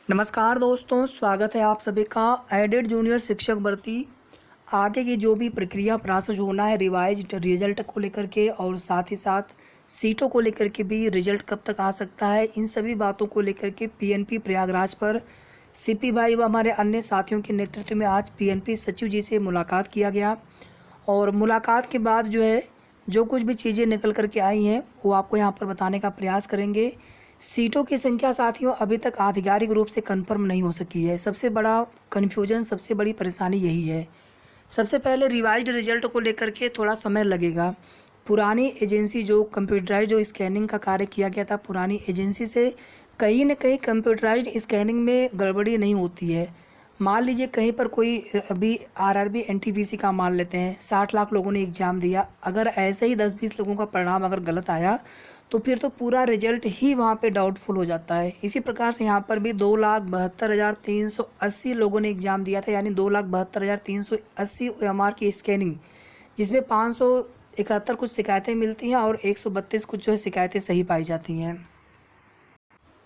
नमस्कार दोस्तों, स्वागत है आप सभी का। एडेड जूनियर शिक्षक भर्ती आगे की जो भी प्रक्रिया प्रोसेस होना है रिवाइज्ड रिजल्ट को लेकर के, और साथ ही साथ सीटों को लेकर के भी रिजल्ट कब तक आ सकता है, इन सभी बातों को लेकर के पीएनपी प्रयागराज पर सीपी भाई व हमारे अन्य साथियों के नेतृत्व में आज पीएनपी सचिव जी से मुलाकात किया गया। और मुलाकात के बाद जो कुछ भी चीज़ें निकल कर के आई हैं वो आपको यहाँ पर बताने का प्रयास करेंगे। सीटों की संख्या साथियों अभी तक आधिकारिक रूप से कंफर्म नहीं हो सकी है। सबसे बड़ा कन्फ्यूजन, सबसे बड़ी परेशानी यही है। सबसे पहले रिवाइज्ड रिजल्ट को लेकर के थोड़ा समय लगेगा। पुरानी एजेंसी जो कंप्यूटराइज जो स्कैनिंग का कार्य किया गया था, पुरानी एजेंसी से कहीं न कहीं कंप्यूटराइज्ड स्कैनिंग में गड़बड़ी नहीं होती है। मान लीजिए कहीं पर कोई अभी आरआरबी एनटीपीसी का मान लेते हैं, 60 लाख लोगों ने एग्ज़ाम दिया, अगर ऐसे ही 10-20 लोगों का परिणाम अगर गलत आया तो फिर तो पूरा रिजल्ट ही वहाँ पे डाउटफुल हो जाता है। इसी प्रकार से यहाँ पर भी 2,72,380 लोगों ने एग्ज़ाम दिया था, यानी 2,72,380 OMR की स्कैनिंग, जिसमें 571 कुछ शिकायतें मिलती हैं और 132 कुछ शिकायतें सही पाई जाती हैं।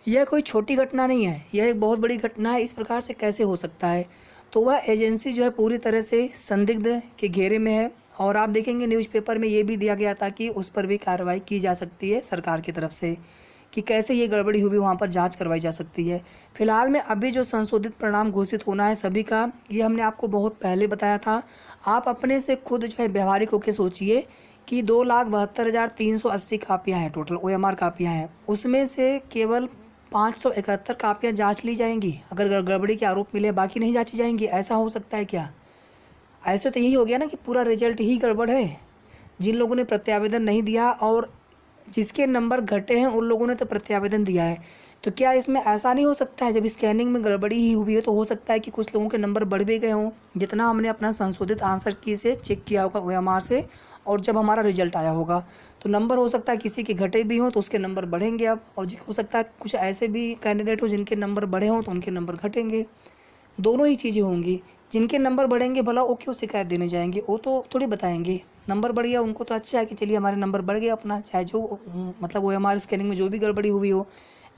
यह कोई छोटी घटना नहीं है, यह एक बहुत बड़ी घटना है। इस प्रकार से कैसे हो सकता है? तो वह एजेंसी पूरी तरह से संदिग्ध के घेरे में है। और आप देखेंगे न्यूज़पेपर में ये भी दिया गया था कि उस पर भी कार्रवाई की जा सकती है सरकार की तरफ से, कि कैसे ये गड़बड़ी हुई, वहाँ पर जांच करवाई जा सकती है। फिलहाल में अभी जो संशोधित परिणाम घोषित होना है सभी का, ये हमने आपको बहुत पहले बताया था। आप अपने से खुद व्यवहारिक होकर सोचिए कि 2,72,380 कापियाँ हैं, टोटल OMR कापियाँ हैं, उसमें से केवल 571 कापियाँ जांच ली जाएंगी अगर गड़बड़ी के आरोप मिले, बाकी नहीं जांची जाएंगी। ऐसा हो सकता है क्या? ऐसे तो यही हो गया ना कि पूरा रिजल्ट ही गड़बड़ है। जिन लोगों ने प्रत्यावेदन नहीं दिया और जिसके नंबर घटे हैं उन लोगों ने तो प्रत्यावेदन दिया है, तो क्या इसमें ऐसा नहीं हो सकता है जब स्कैनिंग में गड़बड़ी ही हुई है तो हो सकता है कि कुछ लोगों के नंबर बढ़ भी गए हों, जितना हमने अपना संशोधित आंसर की से चेक किया होगा OMR से, और जब हमारा रिजल्ट आया होगा तो नंबर हो सकता है किसी के घटे भी हों तो उसके नंबर बढ़ेंगे अब, और हो सकता है कुछ ऐसे भी कैंडिडेट हो जिनके नंबर बढ़े हों तो उनके नंबर घटेंगे। दोनों ही चीज़ें होंगी। जिनके नंबर बढ़ेंगे भला वो क्यों शिकायत देने जाएंगे? वो तो थोड़ी बताएंगे। नंबर बढ़ गया उनको तो अच्छा है कि चलिए हमारे नंबर बढ़ गए अपना, चाहे जो मतलब वो हमारे स्कैनिंग में जो भी गड़बड़ी हुई हो।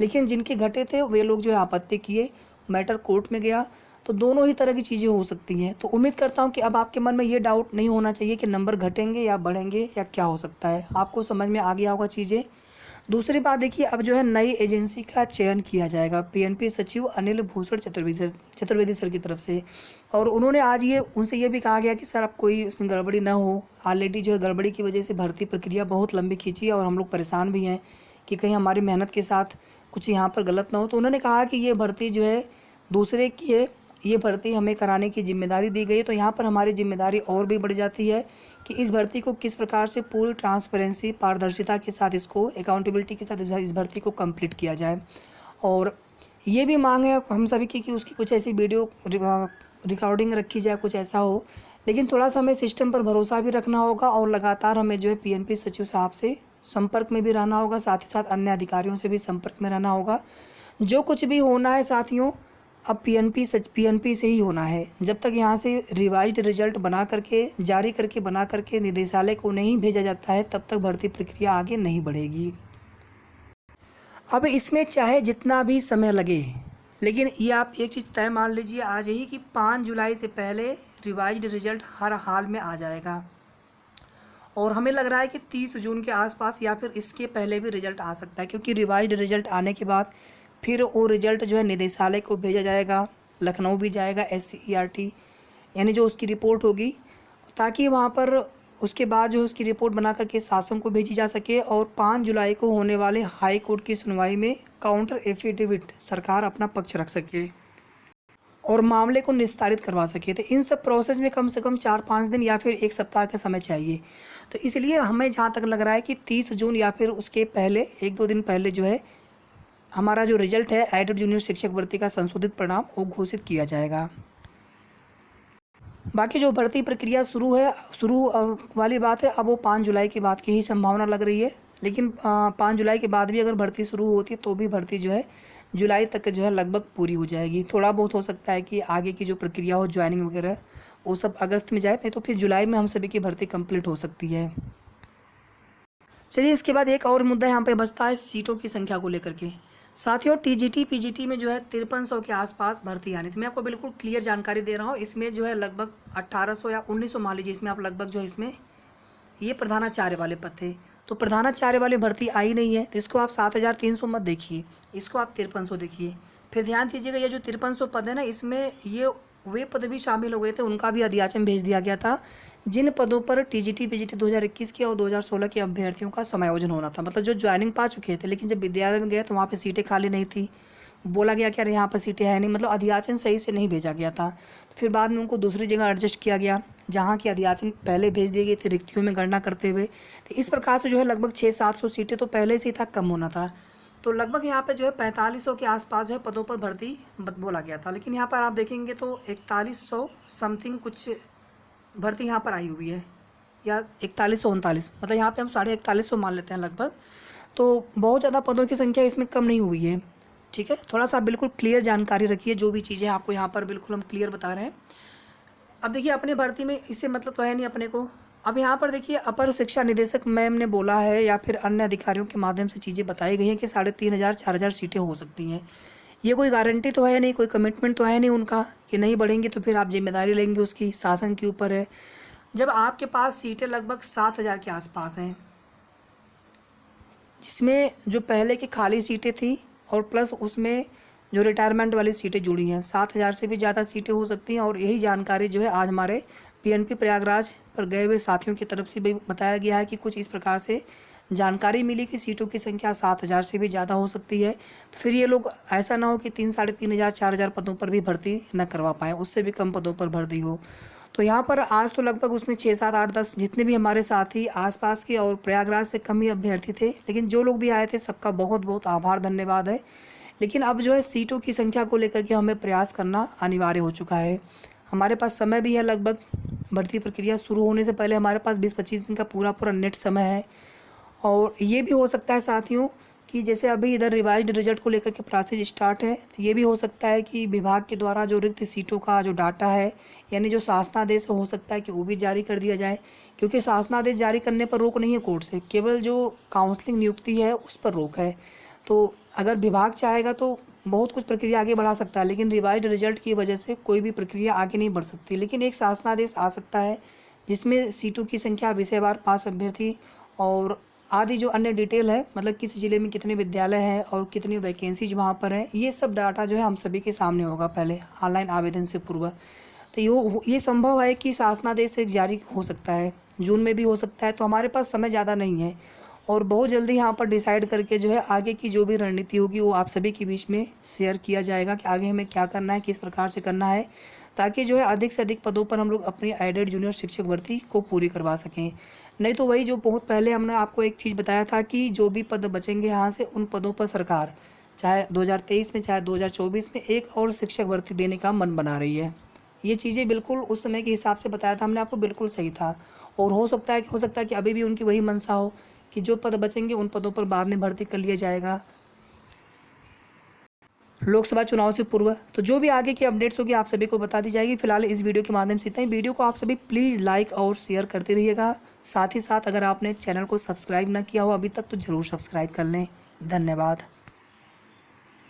लेकिन जिनके घटे थे वे लोग आपत्ति किए, मैटर कोर्ट में गया, तो दोनों ही तरह की चीज़ें हो सकती हैं। तो उम्मीद करता हूँ कि अब आपके मन में ये डाउट नहीं होना चाहिए कि नंबर घटेंगे या बढ़ेंगे या क्या हो सकता है। आपको समझ में आ गया होगा चीज़ें। दूसरी बात देखिए, अब नई एजेंसी का चयन किया जाएगा पीएनपी सचिव अनिल भूषण चतुर्वेदी सर की तरफ से। और उन्होंने आज उनसे ये भी कहा गया कि सर अब कोई इसमें गड़बड़ी ना हो। ऑलरेडी गड़बड़ी की वजह से भर्ती प्रक्रिया बहुत लंबी खींची है और हम लोग परेशान भी हैं कि कहीं हमारी मेहनत के साथ कुछ यहाँ पर गलत ना हो। तो उन्होंने कहा कि ये भर्ती दूसरे की है, ये भर्ती हमें कराने की जिम्मेदारी दी गई है। तो यहाँ पर हमारी जिम्मेदारी और भी बढ़ जाती है कि इस भर्ती को किस प्रकार से पूरी ट्रांसपेरेंसी, पारदर्शिता के साथ, इसको अकाउंटेबिलिटी के साथ इस भर्ती को कंप्लीट किया जाए। और ये भी मांग है हम सभी की कि उसकी कुछ ऐसी वीडियो रिकॉर्डिंग रखी जाए, कुछ ऐसा हो। लेकिन थोड़ा सा हमें सिस्टम पर भरोसा भी रखना होगा और लगातार हमें पीएनपी सचिव साहब से संपर्क में भी रहना होगा, साथ ही साथ अन्य अधिकारियों से भी संपर्क में रहना होगा। जो कुछ भी होना है साथियों, अब पीएनपी से ही होना है। जब तक यहाँ से रिवाइज्ड रिजल्ट जारी करके बना करके निदेशालय को नहीं भेजा जाता है, तब तक भर्ती प्रक्रिया आगे नहीं बढ़ेगी। अब इसमें चाहे जितना भी समय लगे, लेकिन ये आप एक चीज़ तय मान लीजिए आज ही कि 5 जुलाई से पहले रिवाइज्ड रिजल्ट हर हाल में आ जाएगा। और हमें लग रहा है कि 30 जून के आसपास या फिर इसके पहले भी रिजल्ट आ सकता है, क्योंकि रिवाइज्ड रिजल्ट आने के बाद फिर वो रिजल्ट निदेशालय को भेजा जाएगा, लखनऊ भी जाएगा SCERT, यानी जो उसकी रिपोर्ट होगी, ताकि वहाँ पर उसके बाद उसकी रिपोर्ट बना करके शासन को भेजी जा सके और 5 जुलाई को होने वाले हाई कोर्ट की सुनवाई में काउंटर एफिडेविट सरकार अपना पक्ष रख सके और मामले को निस्तारित करवा सके। तो इन सब प्रोसेस में कम से कम 4-5 दिन या फिर 1 सप्ताह का समय चाहिए। तो इसलिए हमें जहाँ तक लग रहा है कि 30 जून या फिर उसके पहले 1-2 दिन पहले हमारा जो रिजल्ट है एडेड जूनियर शिक्षक भर्ती का संशोधित परिणाम वो घोषित किया जाएगा। बाकी जो भर्ती प्रक्रिया शुरू वाली बात है, अब वो 5 जुलाई की बात की ही संभावना लग रही है। लेकिन 5 जुलाई के बाद भी अगर भर्ती शुरू होती तो भी भर्ती जुलाई तक लगभग पूरी हो जाएगी। थोड़ा बहुत हो सकता है कि आगे की जो प्रक्रिया हो, ज्वाइनिंग वगैरह, वो सब अगस्त में जाए, नहीं तो फिर जुलाई में हम सभी की भर्ती कंप्लीट हो सकती है। चलिए, इसके बाद एक और मुद्दा यहाँ पे बचता है सीटों की संख्या को लेकर के। साथियों टीजीटी पीजीटी में जो है 5300 के आसपास भर्ती आनी थी। मैं आपको बिल्कुल क्लियर जानकारी दे रहा हूँ। इसमें जो है लगभग 1800 या 1900 मान लीजिए, इसमें आप लगभग जो है इसमें ये प्रधानाचार्य वाले पद थे, तो प्रधानाचार्य वाली भर्ती आई नहीं है, तो इसको आप 7300 मत देखिए, इसको आप 5300 देखिए। फिर ध्यान दीजिएगा ये जो 5300 पद है ना, इसमें ये वे पद भी शामिल हो गए थे, उनका भी अधियाचन भेज दिया गया था जिन पदों पर टीजीटी पीजीटी 2021 के और 2016 के अभ्यर्थियों का समायोजन होना था। मतलब जो ज्वाइनिंग पा चुके थे, लेकिन जब विद्यालय में गए तो वहाँ पे सीटें खाली नहीं थी, बोला गया कि अरे यहाँ पर सीटें है नहीं, मतलब अधियाचन सही से नहीं भेजा गया था। फिर बाद में उनको दूसरी जगह एडजस्ट किया गया जहाँ की अधियाचन पहले भेज दी गई थी रिक्तियों में गणना करते हुए। तो इस प्रकार से जो है लगभग 600-700 सीटें तो पहले से ही था, कम होना था। तो लगभग यहाँ पे जो है 4500 के आसपास जो है पदों पर भर्ती बोला गया था, लेकिन यहाँ पर आप देखेंगे तो 4100 समथिंग कुछ भर्ती यहाँ पर आई हुई है, या 4139, मतलब यहाँ पे हम 4150 मान लेते हैं लगभग। तो बहुत ज़्यादा पदों की संख्या इसमें कम नहीं हुई है, ठीक है। थोड़ा सा बिल्कुल क्लियर जानकारी रखिए, जो भी चीज़ें आपको यहाँ पर बिल्कुल हम क्लियर बता रहे हैं। अब देखिए अपने भर्ती में इससे मतलब तो है नहीं अपने को। अब यहाँ पर देखिए अपर शिक्षा निदेशक मैम ने बोला है या फिर अन्य अधिकारियों के माध्यम से चीज़ें बताई गई हैं कि 3500-4000 सीटें हो सकती हैं। ये कोई गारंटी तो है नहीं, कोई कमिटमेंट तो है नहीं उनका कि नहीं बढ़ेंगी तो फिर आप जिम्मेदारी लेंगे, उसकी शासन के ऊपर है। जब आपके पास सीटें लगभग 7000 के आसपास हैं, जिसमें जो पहले की खाली सीटें थी और प्लस उसमें जो रिटायरमेंट वाली सीटें जुड़ी हैं, 7000 से भी ज़्यादा सीटें हो सकती हैं। और यही जानकारी जो है आज हमारे पीएनपी प्रयागराज पर गए हुए साथियों की तरफ से भी बताया गया है कि कुछ इस प्रकार से जानकारी मिली कि सीटों की संख्या 7000 से भी ज़्यादा हो सकती है। तो फिर ये लोग ऐसा ना हो कि 3500-4000 पदों पर भी भर्ती न करवा पाएँ, उससे भी कम पदों पर भर्ती हो। तो यहाँ पर आज तो लगभग उसमें 6, 7, 8, 10 जितने भी हमारे साथी आसपास के और प्रयागराज से कम ही अभ्यर्थी थे, लेकिन जो लोग भी आए थे सबका बहुत बहुत आभार, धन्यवाद है। लेकिन अब जो है सीटों की संख्या को लेकर के हमें प्रयास करना अनिवार्य हो चुका है। हमारे पास समय भी है, लगभग भर्ती प्रक्रिया शुरू होने से पहले हमारे पास 20-25 दिन का पूरा नेट समय है। और ये भी हो सकता है साथियों कि जैसे अभी इधर रिवाइज्ड रिजल्ट को लेकर के प्रोसेस स्टार्ट है, तो ये भी हो सकता है कि विभाग के द्वारा जो रिक्त सीटों का जो डाटा है, यानी जो शासनादेश हो सकता है कि वो भी जारी कर दिया जाए, क्योंकि शासनादेश जारी करने पर रोक नहीं है कोर्ट से, केवल जो काउंसलिंग नियुक्ति है उस पर रोक है। तो अगर विभाग चाहेगा तो बहुत कुछ प्रक्रिया आगे बढ़ा सकता है, लेकिन रिवाइज्ड रिजल्ट की वजह से कोई भी प्रक्रिया आगे नहीं बढ़ सकती। लेकिन एक शासनादेश आ सकता है जिसमें सीटों की संख्या, विषयवार पास अभ्यर्थी और आदि जो अन्य डिटेल है, मतलब किस ज़िले में कितने विद्यालय हैं और कितनी वैकेंसीज वहाँ पर है, ये सब डाटा जो है हम सभी के सामने होगा पहले ऑनलाइन आवेदन से पूर्व। तो ये संभव है कि शासनादेश से जारी हो सकता है, जून में भी हो सकता है। तो हमारे पास समय ज़्यादा नहीं है और बहुत जल्दी यहाँ पर डिसाइड करके जो है आगे की जो भी रणनीति होगी वो आप सभी के बीच में शेयर किया जाएगा कि आगे हमें क्या करना है, किस प्रकार से करना है, ताकि जो है अधिक से अधिक पदों पर हम लोग अपनी एडेड जूनियर शिक्षक भर्ती को पूरी करवा सकें। नहीं तो वही जो बहुत पहले हमने आपको एक चीज़ बताया था कि जो भी पद बचेंगे यहाँ से, उन पदों पर सरकार चाहे 2023 में चाहे 2024 में एक और शिक्षक भर्ती देने का मन बना रही है। ये चीज़ें बिल्कुल उस समय के हिसाब से बताया था हमने आपको, बिल्कुल सही था। और हो सकता है कि अभी भी उनकी वही मंशा हो कि जो पद बचेंगे उन पदों पर बाद में भर्ती कर लिया जाएगा लोकसभा चुनाव से पूर्व। तो जो भी आगे की अपडेट्स होगी आप सभी को बता दी जाएगी। फिलहाल इस वीडियो के माध्यम से इतना ही। वीडियो को आप सभी प्लीज़ लाइक और शेयर करते रहिएगा। साथ ही साथ अगर आपने चैनल को सब्सक्राइब ना किया हो अभी तक तो ज़रूर सब्सक्राइब कर लें। धन्यवाद।